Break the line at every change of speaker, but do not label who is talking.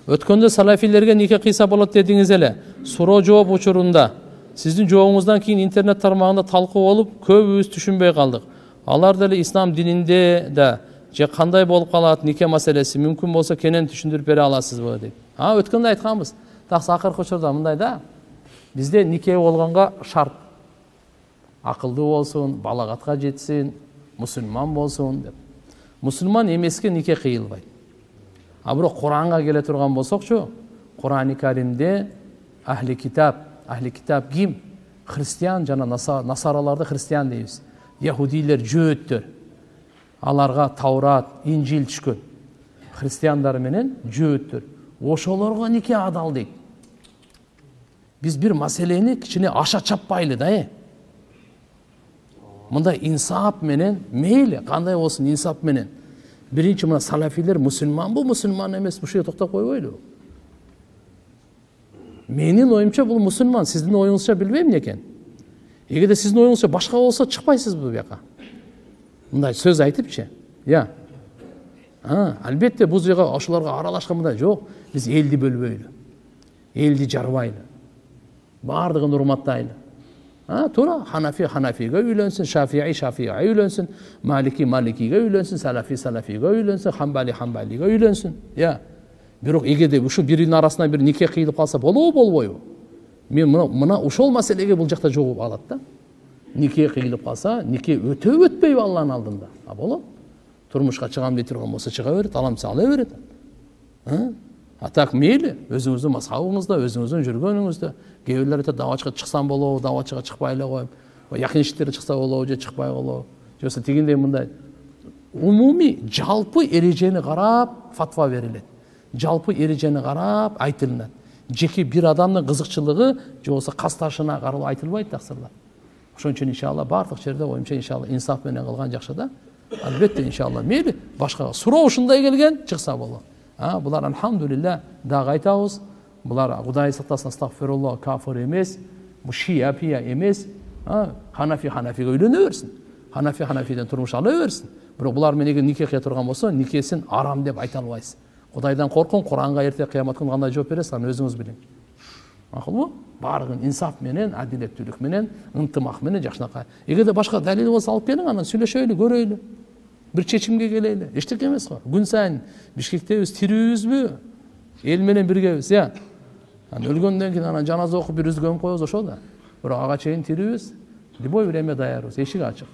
Өткөндө салафилерге нике кыйса болот дедиңиз эле. Суроо жооп учурунда сиздин жообуңуздан кийин интернет тармагында талкуу болуп, көбүбүз түшүнбөй калдык. Алар деле ислам дининде да же кандай болуп калат нике маселеси мүмкүн болсо кенен түшүндүрүп бере аласызбы деп. Өткөндө айтканбыз. Таксы акыркы учурда мындай да. Бизде нике болгонго шарт. Акылдуу болсун, балагатка жетсин, мусулман болсун деп. Мусулман эмеске нике кыйылбайт. Бирок Куранга келе турган болсокчу, Курани Каримде ахли китап ким? Христиан жана насараларды христиан дейбиз. Яһудилер, жөөттөр. Аларга Таурат, Инжил түшкөн. Христиандар менен жөөттөр. Ошолорго нике адал дейт. Биз бир маселени кичине аша чаппайлы да. Мындай инсап менен, мейли кандай болсун инсап менен. Биринчи мына салафилер мусулманбы, мусулман эмес, ушуга токтоп койбойлу. Менин оюмча бул мусулман, сиздин оюңузча билбейм экен. Эгерде сиздин оюңузча башка болсо чыкпайсызбы буяка? Мындай сөз айтыпчы. Албетте бул жерге ошолорго аралашкан жок. Биз элди бөлбөйлү. Элди жарбайлы. Бардыгын урматтайлы. Туура Ханафиге үйлөнсүн, Шафииге үйлөнсүн, Маликиге үйлөнсүн, Салафиге үйлөнсүн, Хамбалиге үйлөнсүн. Бирок эгерде ушу биринин арасына бир нике кыйылып калса болбойбу? Мен мына ушул маселеге бул жакта жооп алат да. Нике кыйылып калса, нике өтпөйбү Алланын алдында? Болот. Турмушка чыгам дей турган болсо чыга берет, аламса ала берет. Так мейли, өзүңүздүн мазхабыңызда, өзүңүздүн жүргөнүңүздө. Кээ бирлер айтат, давачка чыксам болобу, давачка чыкпай эле коем. Якын иштерге чыкса болобу же чыкпай болобу. Же болбосо тигиндей мындай. Умумий, жалпы эрежени карап фатва берилет. Жалпы эрежени карап айтылынат. Жеке бир адамдын кызыкчылыгы же болбосо касташына каралып айтылбайт таксырлар. Ошон үчүн иншалла бардык жерде оюмча иншалла инсаф менен кылган жакшы да. Албетте иншалла мейли башка суроо ушундай келген чыкса болот. Булар алхамдулилля дагы айтабыз. Булар Кудай сактасын, астагфируллах, кафир эмес, бу шия эмес. Ханафиге үйлөнө берсин. Ханафиден турмуш ала берсин. Бирок булар менен нике кыя турган болсо, никесин арам деп айта албайсыз. Кудайдан коркун, Куранга эрте кыямат күнү кандай жооп бересиз, аны өзүңүз билиң. Макулбу? Барыгын инсаф менен, адилеттүүлүк менен, ынтымак менен жакшынакай. Эгерде башка далил болсо алып келиң, анан сүйлөшөйлү, көрөйлү. Бир чечимге келели. Эчтеке эмес го. Күн сайын Бишкектебиз, тирүүбүзбү? Эл менен биргебиз, өлгөндөн кийин анан жаназа окуп бир үзгөн коебуз ошол да. Бирок ага чейин тирүүбүз. Любой время даярбыз, эшик ачык.